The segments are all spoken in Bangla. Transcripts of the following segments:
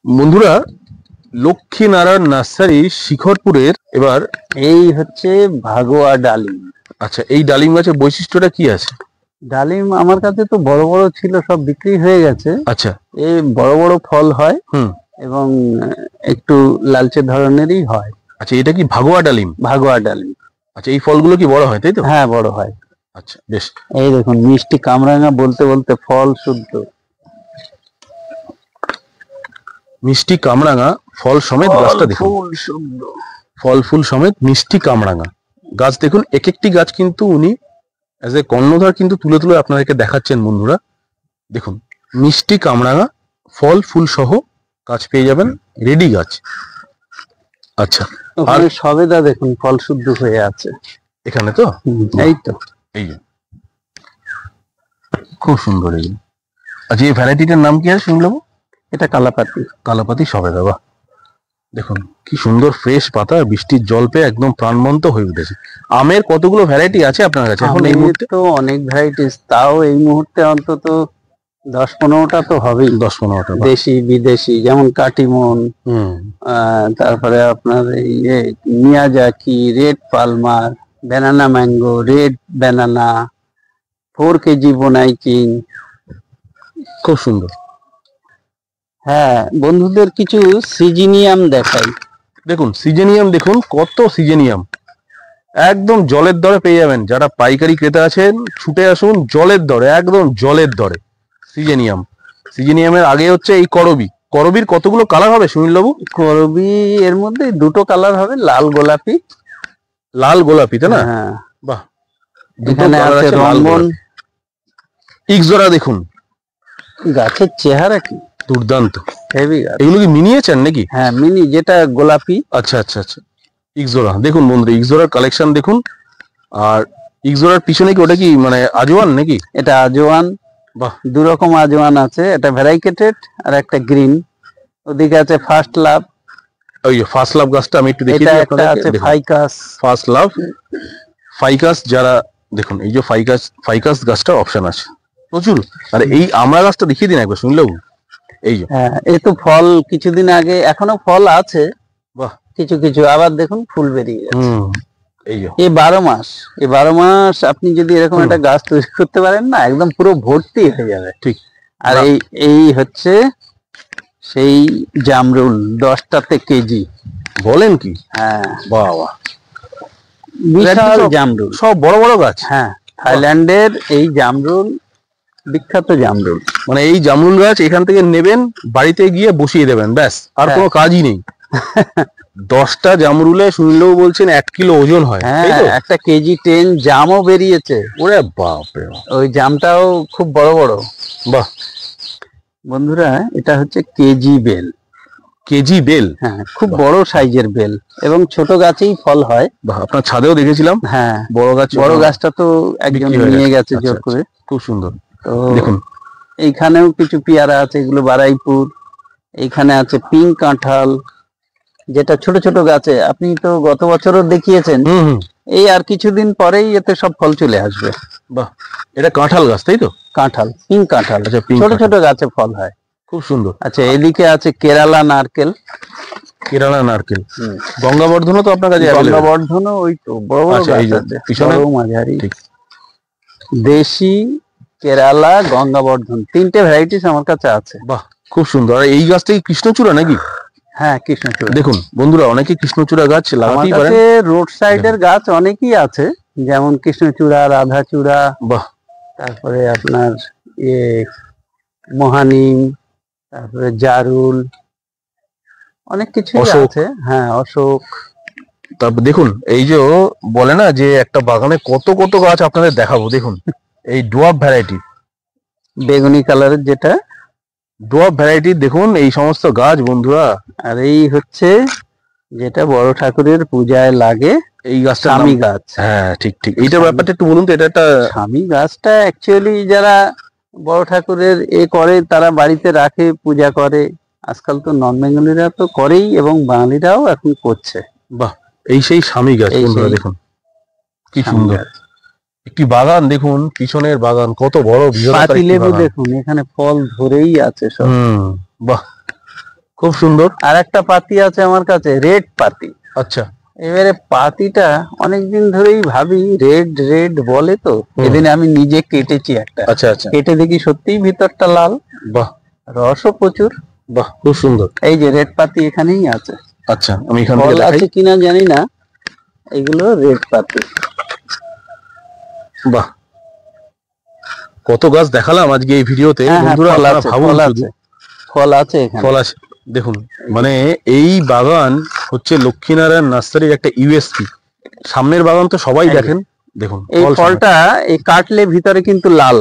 বন্ধুরা, লক্ষ্মীনারায়ণ নার্সারি শিখরপুরের এবার এই হচ্ছে ভাগোয়া ডালিম। আচ্ছা, এই ডালিম গাছের বৈশিষ্ট্যটা কি আছে? ডালিম আমার কাছে তো বড় বড় ছিল, সব বিক্রি হয়ে গেছে। আচ্ছা, এই বড় বড় ফল হয় এবং একটু লালচে ধরনেরই হয়। আচ্ছা, এটা কি ভাগোয়া ডালিম? ভাগোয়া ডালিম। আচ্ছা, এই ফলগুলো কি বড় হয় তাই তো? হ্যাঁ, বড় হয়। আচ্ছা, বেশ। এই দেখুন, মিষ্টি কামরাঙা বলতে বলতে ফল শুদ্ধ। মিষ্টি কামরাঙা ফল সমেত গাছটা দেখুন, ফুল শুদ্ধ, ফল ফুল সমেত মিষ্টি কামরাঙা গাছ দেখুন। এক একটি গাছ কিন্তু উনি অ্যাজ এ কর্ণধার কিন্তু তুলে তুলে আপনাদেরকে দেখাচ্ছেন। বন্ধুরা দেখুন, মিষ্টি কামরাঙা ফল ফুল সহ গাছ পেয়ে যাবেন, রেডি গাছ। আচ্ছা, আর সবেদা দেখুন ফল শুদ্ধ হয়ে আছে এখানে তো। এই তো, এই যে খুব সুন্দর। এই আচ্ছা, এই ভ্যারাইটিটার নাম কি আছে শুনলাম? এটা কালাপাতি। কালাপাতি সবেদা। বাহ, দেখুন কি সুন্দর ফ্রেশ পাতা, বৃষ্টির জল পেয়ে একদম প্রাণবন্ত হয়ে উঠেছে। আমের কতগুলো ভ্যারাইটি আছে আপনার কাছে এখন এই মুহূর্তে? তো অনেক ভ্যারাইটিস, তাও এই মুহূর্তে অন্তত 10-15টা তো হবেই। 10-15টা দেশি বিদেশি, যেমন কাটিমন, তারপরে আপনার এই Miyazaki, red Palmer, banana mango, red banana, 4 KG বোনাই কিং। খুব সুন্দর। হ্যাঁ, বন্ধুদের কিছু সিজিনিয়াম দেখাই। দেখুন সিজেনিয়াম, দেখুন কত সিজেনিয়াম একদম জলের দরে পেয়ে যাবেন। যারা পাইকারি ক্রেতা আছেন ছুটে আসুন, জলের দরে, একদম জলের দরে সিজেনিয়াম। সিজেনিয়ামের আগে হচ্ছে এই করবি। করবির কতগুলো কালার হবে সুনীল বাবু? করবি এর মধ্যে 2টো কালার হবে, লাল গোলাপি। লাল গোলাপি তাই না? হ্যাঁ, বাহ। এখানে আছে রংবন। ইক্সোরা দেখুন, গাছের চেহারা কি দুর্দান্ত, হেভি গাছ। এগুলো কি মিনিয়েচার নাকি? হ্যাঁ, মিনি, যেটা গোলাপি। আচ্ছা আচ্ছা আচ্ছা, ইক্সোরা দেখুন বন্ধুরা, ইক্সোরার কালেকশন দেখুন। আর ইক্সোরার পিছনে কি ওটা কি মানে আজওয়ান নাকি? এটা আজওয়ান। বাহ, 2 রকম আজওয়ান আছে, এটা ভ্যারাইকেটেড আর একটা গ্রিন। ওদিকে আছে ফার্স্ট লাভ। ওই ফার্স্ট লাভ গাছটা আমি একটু দেখিয়ে দিই আপনাদের। আছে ফাইকাস। First love, Ficus. যারা দেখুন, এই যে ফাইকাস গাছটা অপশন আছে প্রচুর। আর এই আমড়া গাছটা দেখিয়ে দিন একবার শুনলেও। এই যে হ্যাঁ, এই তো ফল কিছুদিন আগে, এখনো ফল আছে। বাহ, কিছু কিছু আবার দেখুন ফুল বেরিয়ে গেছে। এই যে এই 12 মাস, এই 12 মাস আপনি যদি এরকম একটা গাছ তৈরি করতে পারেন না, একদম পুরো ভর্তি হয়ে যাবে। ঠিক। আর এই হচ্ছে সেই জামরুল, 10টাতে কেজি। বলেন কি? হ্যাঁ, বাহ বাহ, বিশাল জামরুল, সব বড় বড় গাছ। হ্যাঁ, থাইল্যান্ডের এই জামরুল বিখ্যাত জামরুল। মানে এই জামরুল গাছ এখান থেকে নেবেন, বাড়িতে গিয়ে বসিয়ে দেবেন, ব্যাস আর কোনো কাজই নেই। 10টা জামরুলে শুনলেও বলছেন 1 কিলো ওজন হয়। হ্যাঁ, একটা কেজি 10 জামও বেরিয়েছে। ওরে বাপ রে, ওই জামটাও খুব বড় বড়। বাহ বন্ধুরা, এটা হচ্ছে কেজি বেল। KG bell? হ্যাঁ, খুব বড় সাইজের বেল এবং ছোট গাছেই ফল হয়। বাহ, আপনার ছাদেও দেখেছিলাম। হ্যাঁ, বড় গাছটা তো একজন নিয়ে গেছে জোর করে। খুব সুন্দর। তো দেখুন এইখানেও কিছু পেয়ারা আছে, এগুলো বারাইপুর। এইখানে আছে পিঙ্ক কাঁঠাল, যেটা ছোট ছোট গাছে। আপনি তো গত বছরও দেখিয়েছেন। এই আর কিছুদিন পরেই এতে সব ফল চলে আসবে। বাহ, এটা কাঁঠাল গাছ তাই তো? কাঁঠাল, পিঙ্ক কাঁঠাল। আচ্ছা, ছোট ছোট গাছে ফল হয়, খুব সুন্দর। আচ্ছা, এদিকে আছে কেরালা নারকেল। কেরালা নারকেল, গঙ্গাবর্ধনও তো আপনার কাছে? গঙ্গাবর্ধনও ওই তো বড় বড় গাছ আছে, পিছনে মাঝারি। দেশি, কেরালা, গঙ্গাবর্ধন, 3টে ভ্যারাইটিস আমার কাছে আছে। বাহ, খুব সুন্দর। আর এই গাছটা কি কৃষ্ণচূড়া নাকি? হ্যাঁ, কৃষ্ণচূড়া। দেখুন বন্ধুরা, অনেকে কৃষ্ণচূড়া গাছ লাগাতেই পারেন। রোড সাইডের গাছ অনেকই আছে, যেমন কৃষ্ণচূড়া, রাধাচূড়া। বাহ, তারপরে আপনার মহানিম, তারপরে জারুল, অনেক কিছু আছে। হ্যাঁ, অশোক। তারপর দেখুন, এই যে বলে না যে একটা বাগানে কত কত গাছ আপনাদের দেখাবো। দেখুন এই ডোয়াব ভ্যারাইটি, বেগুনি কালারের যেটা ডোয়াব ভ্যারাইটি, দেখুন এই সমস্ত গাছ বন্ধুরা। আর এই হচ্ছে যেটা বড় ঠাকুরের পূজায় লাগে, এই গাছটা স্বামী গাছ। হ্যাঁ, ঠিক ঠিক। এইটার ব্যাপারটা একটু বলুন তো। এটা একটা স্বামী গাছটা অ্যাকচুয়ালি যারা বড় ঠাকুরের করে তারা বাড়িতে রাখে, পূজা করে। আজকাল তো নন বেঙ্গলিরা তো করেই, এবং বাঙালিরাও এখন করছে। বাহ, এই সেই স্বামী গাছ বন্ধুরা, দেখুন কি সুন্দর একটি বাগান। দেখুন পিছনের বাগান কত বড়, পাতিলেবু দেখুন, এখানে ফল ধরেই আছে সব। বাহ, খুব সুন্দর। আর একটা পাতি আছে আমার কাছে, রেড পাতি। আচ্ছা, এবারে পাতিটা অনেকদিন ধরেই ভাবি রেড রেড বলে, তো এদিন আমি নিজে কেটেছি একটা। আচ্ছা আচ্ছা, কেটে দেখি সত্যিই ভিতরটা লাল, বাহ, রসও প্রচুর। বাহ, খুব সুন্দর। এই যে রেড পাতি এখানেই আছে। আচ্ছা, আমি এখান থেকে ফল দেখাই। আছে কিনা জানি না, এগুলো রেড পাতি। বাহ, কত গাছ দেখালাম আজকে এই ভিডিওতে। হ্যাঁ, বন্ধুরা ফল আপনারা আছে, ভাবুন, ফল শুধু আছে, ফল আছে এখানে। ফল আছে। দেখুন, মানে এই বাগান হচ্ছে লক্ষ্মীনারায়ণ নার্সারির একটা ইউএসপি। সামনের বাগান তো সবাই এই যে। দেখেন, দেখুন এই ফল ফলটা এই কাটলে ভিতরে কিন্তু লাল।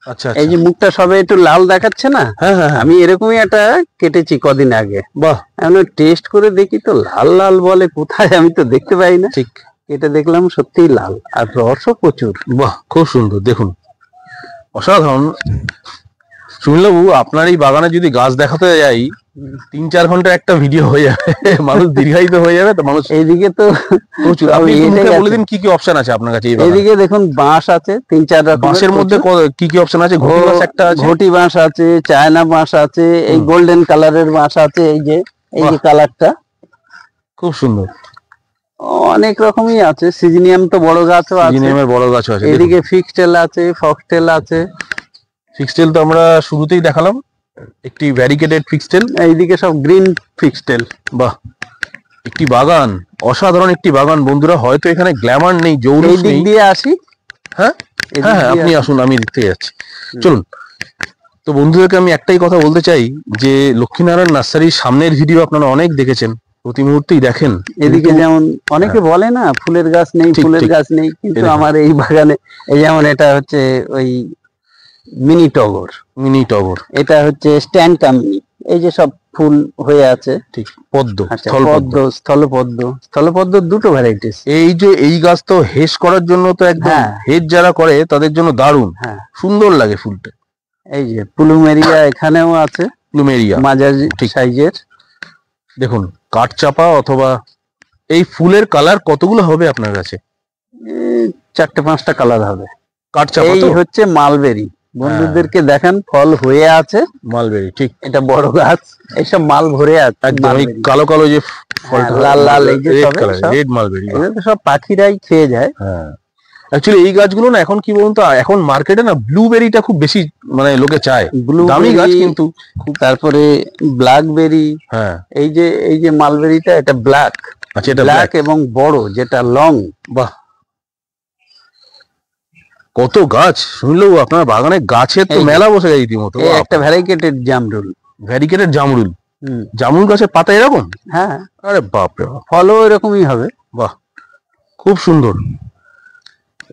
আচ্ছা এই আচ্ছা, যে মুখটা সবে একটু লাল দেখাচ্ছে না, হ্যাঁ হ্যাঁ হ্যাঁ, আমি এরকমই একটা কেটেছি কদিন আগে। বাহ, এখন টেস্ট করে দেখি তো লাল লাল বলে, কোথায় আমি তো দেখতে পাই না। ঠিক, কেটে দেখলাম সত্যিই লাল, আর রসও প্রচুর। বাহ, খুব সুন্দর। দেখুন, অসাধারণ। সুনীলবাবু, আপনার এই বাগানে যদি গাছ দেখাতে যাই 3-4 ঘন্টা একটা ভিডিও হয়ে যাবে, মানুষ দীর্ঘায়িত হয়ে যাবে। তো মানুষ এইদিকে তো প্রচুর। সব আপনি একটু এসে মুখে গেছে। বলে দিন কি কি অপশন আছে আপনার কাছে এই বাগানে। এইদিকে দেখুন বাঁশ আছে 3-4 রকমের। বাঁশের মধ্যে কি কি অপশন আছে? ঘটি বাঁশ একটা আছে, ঘটি বাঁশ আছে, চায়না বাঁশ আছে, এই গোল্ডেন কালারের বাঁশ আছে, এই যে বাহ। কালারটা খুব সুন্দর। অনেক রকমই আছে। সিজনিয়াম তো বড় গাছও আছে, জিনিয়ামের বড় গাছও আছে। এদিকে ফিক্সটেল আছে, ফক্সটেল আছে। ফিক্সটেল তো আমরা শুরুতেই দেখালাম, একটি ভ্যারিকেটেড ফিক্সটেল। এইদিকে সব গ্রিন ফিক্সটেল। বাহ, একটি বাগান, অসাধারণ একটি বাগান বন্ধুরা। হয়তো এখানে গ্ল্যামার নেই, জৌলুস এই দিক নেই। দিয়ে আসি। হ্যাঁ এদিক হ্যাঁ হ্যাঁ, দিয়ে আপনি আসি। আসুন, আমি দিক থেকে যাচ্ছি, চলুন। তো বন্ধুদেরকে আমি একটাই কথা বলতে চাই যে লক্ষ্মীনারায়ণ নার্সারির সামনের ভিডিও আপনারা অনেক দেখেছেন, প্রতি মুহূর্তেই দেখেন। এদিকে কিন্তু- যেমন অনেকে বলে না ফুলের গাছ নেই, ঠিক, ফুলের ঠিক। গাছ নেই, কিন্তু এই দেখুন। আমার এই বাগানে এই যেমন এটা হচ্ছে ওই মিনি টগর, মিনি টগর, এটা হচ্ছে স্ট্যান্ড কামিনী। এই যে সব ফুল হয়ে আছে। ঠিক, পদ্ম, আচ্ছা, স্থলপদ্ম। পদ্ম, স্থলপদ্ম। স্থলপদ্ম দুটো ভ্যারাইটিস। এই যে এই গাছ তো হেস করার জন্য তো একদম, হ্যাঁ। হেজ যারা করে তাদের জন্য দারুণ হ্যাঁ, সুন্দর লাগে ফুলটা। এই যে প্লুমেরিয়া এখানেও আছে, প্লুমেরিয়া, মাঝারি ঠিক। সাইজের। দেখুন, কাঠচাপা অথবা এই ফুলের কালার কতগুলো হবে আপনার কাছে? 4-5টা কালার হবে। কাঠচাপা এই তো হচ্ছে মালবেরি। বন্ধুদেরকে দেখান, ফল হয়ে আছে। মালবেরি, ঠিক, এটা বড় গাছ, এইসব মাল ভরে আছে একদম। এই মালবেরি। কালো কালো যে ফলটা, লাল লাল এই যে রেড সবে কালার, সব। Red mulberry. এগুলো তো সব পাখিরাই খেয়ে যায়। হ্যাঁ, অ্যাকচুয়ালি এই গাছগুলো না এখন কি বলুন তো, এখন মার্কেটে না ব্লুবেরিটা খুব বেশি মানে লোকে চায়। দামি গাছ কিন্তু খুব। তারপরে ব্ল্যাকবেরি। হ্যাঁ, এই যে মালবেরিটা, এটা ব্ল্যাক, আচ্ছা, এটা ব্ল্যাক এবং বড় যেটা লং। বাহ, কত গাছ শুনলেও আপনার বাগানে গাছের তো এই যে। মেলা বসে যায় রীতিমতো। এই একটা ভ্যারাইকেটেড জামরুল। ভ্যারিকেটেড জামরুল। হুম, জামরুল গাছের পাতা এরকম? হ্যাঁ, আরে বাপরে বাপ, ফলও এরকমই হবে। বাহ, খুব সুন্দর।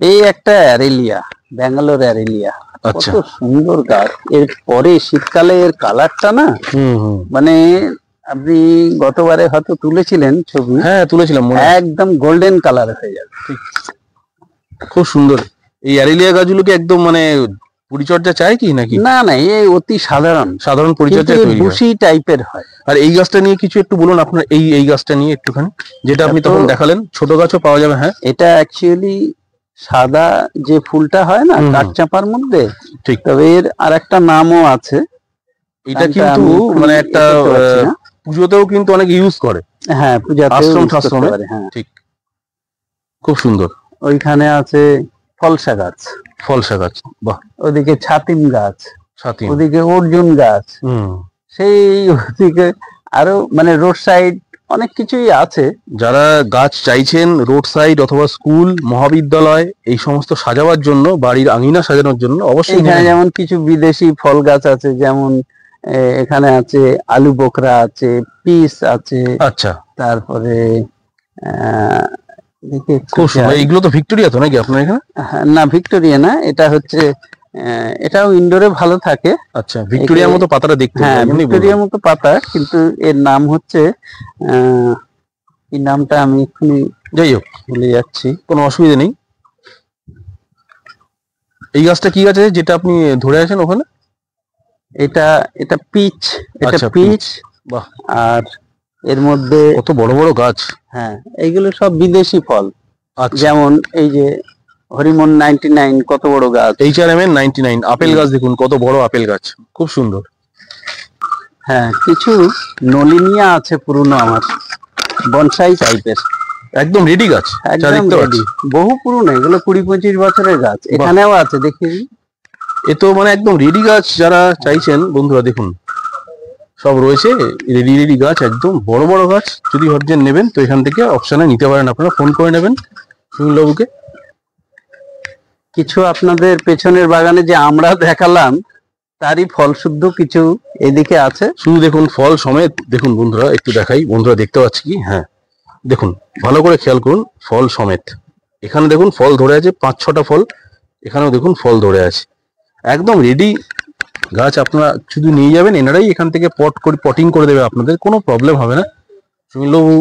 এই একটা অ্যারেলিয়া, ব্যাঙ্গালোর অ্যারেলিয়া। আচ্ছা, কত সুন্দর গাছ। এর পরে শীতকালে এর কালারটা না, হুম হুম, মানে আপনি গতবারে হয়তো তুলেছিলেন ছবি, হ্যাঁ তুলেছিলাম মনে আছে। একদম গোল্ডেন কালার হয়ে যাবে। খুব সুন্দর। এই অ্যারিলিয়া গাছগুলোকে একদম মানে পরিচর্যা চাই কি নাকি? না না, এই অতি সাধারণ, সাধারণ পরিচর্যা কিন্তু তৈরি হয়। বুশি টাইপের হয়। আর এই গাছটা নিয়ে কিছু একটু বলুন আপনার, এই গাছটা নিয়ে একটুখানি, যেটা আপনি এটা তো- তখন দেখালেন। ছোট গাছও পাওয়া যাবে, হ্যাঁ এটা অ্যাকচুয়ালি সাদা যে ফুলটা হয় না হুম। কাঠচাপার মধ্যে, ঠিক। তবে এর আর একটা নামও আছে। এটা নামটা কিন্তু আমি এক্ষুনি মানে একটা করতে পারছি না। পুজোতেও কিন্তু অনেক ইউজ করে, হ্যাঁ, পূজাতেও আশ্রম use করতে ঠাশ্রমে। পারে, হ্যাঁ। ঠিক, খুব সুন্দর। ওইখানে আছে ফলসা গাছ, ফলসা গাছ, বাহ, ওদিকে ছাতিম গাছ, সাথী, ওদিকে অর্জুন গাছ, হুম। সেই ওদিকে আরো মানে রোড সাইড অনেক কিছুই আছে। যারা গাছ চাইছেন রোড সাইড অথবা স্কুল মহাবিদ্যালয় এই সমস্ত সাজাবার জন্য, বাড়ির আঙিনা সাজানোর জন্য অবশ্যই এখানে নেবেন। যেমন কিছু বিদেশি ফল গাছ আছে, যেমন এখানে আছে আলু বোখরা আছে, পিস আছে, আচ্ছা, তারপরে দেখি একটু খুব সুন্দর। খেয়াল। এইগুলো তো ভিক্টোরিয়া তো নাকি আপনার এখানে? হ্যাঁ, না ভিক্টোরিয়া না, এটা হচ্ছে এটাও ইনডোরে ভালো থাকে। আচ্ছা, ভিক্টোরিয়ার মতো পাতাটা দেখতে, হ্যাঁ, তাই জন্যই বললাম। ভিক্টোরিয়ার মতো পাতা, কিন্তু এর নাম হচ্ছে এই নামটা আমি এক্ষুনি যাই হোক, ভুলে যাচ্ছি। কোনো অসুবিধা নেই। এই গাছটা কি গাছ আছে যেটা আপনি ধরে আছেন ওখানে? এটা এটা পিচ, এটা আচ্ছা, পিচ। বাহ, আর এর মধ্যে কত বড় বড় গাছ। হ্যাঁ, এইগুলো সব বিদেশি ফল। আচ্ছা, যেমন এই যে হরিমন 99, কত বড় গাছ। HRM এর 99 আপেল গাছ, দেখুন কত বড় আপেল গাছ, খুব সুন্দর। হ্যাঁ, কিছু নলিনিয়া আছে পুরনো, আমার বনসাই টাইপের, একদম রেডি গাছ, যা একদম দেখতে ready। পাচ্ছি। বহু পুরনো, এগুলো 20-25 বছরের গাছ। এখানেও আছে, দেখি। এ তো মানে একদম রেডি গাছ, যারা চাইছেন বন্ধুরা দেখুন সব রয়েছে রেডি রেডি গাছ, একদম বড় বড় গাছ। যদি ভাবছেন নেবেন তো এখান থেকে অপশনে নিতে পারেন, আপনারা ফোন করে নেবেন সুনীল বাবুকে। কিছু আপনাদের পেছনের বাগানে যে আমরা দেখালাম তারই ফল শুদ্ধ কিছু এদিকে আছে। শুধু দেখুন ফল সমেত, দেখুন বন্ধুরা একটু দেখাই, বন্ধুরা দেখতে পাচ্ছি কি, হ্যাঁ দেখুন ভালো করে খেয়াল করুন, ফল সমেত। এখানে দেখুন ফল ধরে আছে 5-6টা ফল, এখানেও দেখুন ফল ধরে আছে, একদম রেডি গাছ। আপনারা শুধু নিয়ে যাবেন, এনারাই এখান থেকে পটিং করে দেবে, আপনাদের কোনো প্রবলেম হবে না। সুনীলবাবু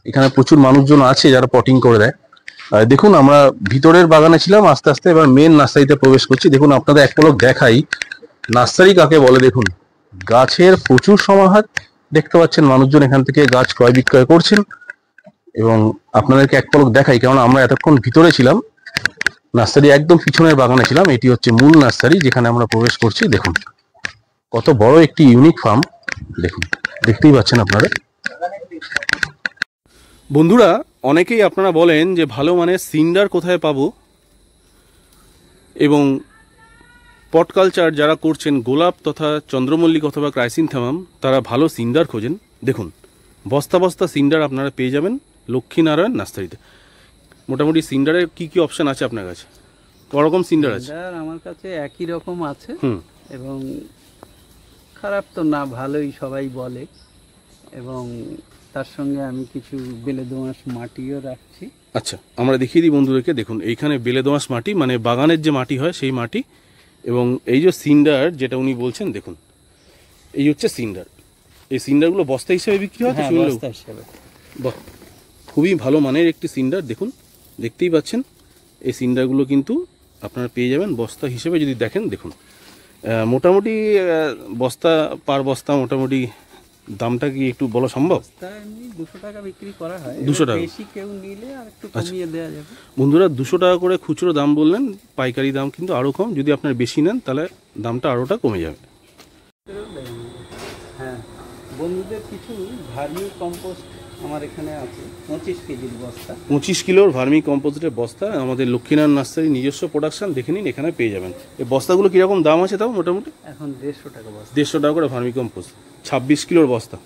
এখানে প্রচুর মানুষজন আছে যারা পটিং করে দেয়। আর দেখুন আমরা ভিতরের বাগানে ছিলাম, আস্তে আস্তে এবার মেন নার্সারিতে প্রবেশ করছি। দেখুন আপনাদের এক পলক দেখাই নার্সারি কাকে বলে। দেখুন গাছের প্রচুর সমাহার, দেখতে পাচ্ছেন মানুষজন এখান থেকে গাছ ক্রয় বিক্রয় করছেন। এবং আপনাদেরকে এক পলক দেখাই, কারণ আমরা এতক্ষণ ভিতরে ছিলাম, নার্সারি একদম পিছনের বাগানে ছিলাম। এটি হচ্ছে মূল নার্সারি যেখানে আমরা প্রবেশ করছি। দেখুন কত বড় একটি ইউনিক ফার্ম, দেখুন দেখতেই পাচ্ছেন আপনারা। বন্ধুরা অনেকেই আপনারা বলেন যে ভালো মানের সিন্ডার কোথায় পাবো, এবং পট কালচার যারা করছেন গোলাপ তথা চন্দ্রমল্লিক অথবা ক্রাইসিনথেমাম, তারা ভালো সিন্ডার খোঁজেন। দেখুন বস্তা বস্তা সিন্ডার আপনারা পেয়ে যাবেন লক্ষ্মীনারায়ণ নার্সারিতে। মোটামুটি সিন্ডারের কি কি অপশন আছে আপনার কাছে, করকম সিন্ডার আছে? আমার কাছে একই রকম আছে, হুম, এবং খারাপ তো না, ভালোই সবাই বলে। এবং তার সঙ্গে আমি কিছু বেলে দোআঁশ মাটিও রাখছি। আচ্ছা আমরা দেখিয়ে দিই বন্ধুদেরকে। দেখুন এইখানে বেলে দোআঁশ মাটি, মানে বাগানের যে মাটি হয় সেই মাটি, এবং এই যে সিন্ডার যেটা উনি বলছেন, দেখুন এই হচ্ছে সিন্ডার। এই সিন্ডারগুলো বস্তা হিসেবে বিক্রি হয় তো? হ্যাঁ, বস্তা হিসেবে। বাহ, খুবই ভালো মানের একটি সিন্ডার। দেখুন দেখতেই পাচ্ছেন এই সিন্ডারগুলো কিন্তু আপনারা পেয়ে যাবেন বস্তা হিসেবে। যদি দেখেন, দেখুন মোটামুটি বস্তা পার বস্তা মোটামুটি দামটা কি একটু বলা সম্ভব? বস্তা এমনি 200 টাকা বিক্রি করা হয়। 200 টাকা? বেশি কেউ নিলে আর একটু কমিয়ে দেওয়া যাবে। বন্ধুরা 200 টাকা করে খুচরো দাম বললেন, পাইকারি দাম কিন্তু আরও কম। যদি আপনার বেশি নেন তাহলে দামটা আরোটা কমে যাবে। হ্যাঁ, বন্ধুদের কিছু ভার্মি কম্পোস্ট আমার এখানে আছে, 25 কেজির বস্তা। 25 কিলোর ভার্মি কম্পোস্টের বস্তা, আমাদের লক্ষ্মীনারায়ণ নার্সারি নিজস্ব প্রোডাকশন, দেখে নিন এখানে পেয়ে যাবেন। এই বস্তাগুলো কীরকম দাম আছে তাও? মোটামুটি এখন 150 টাকা বস্তা। 150 টাকা করে ভার্মি কম্পোস্ট, 26 কিলোর বস্তা।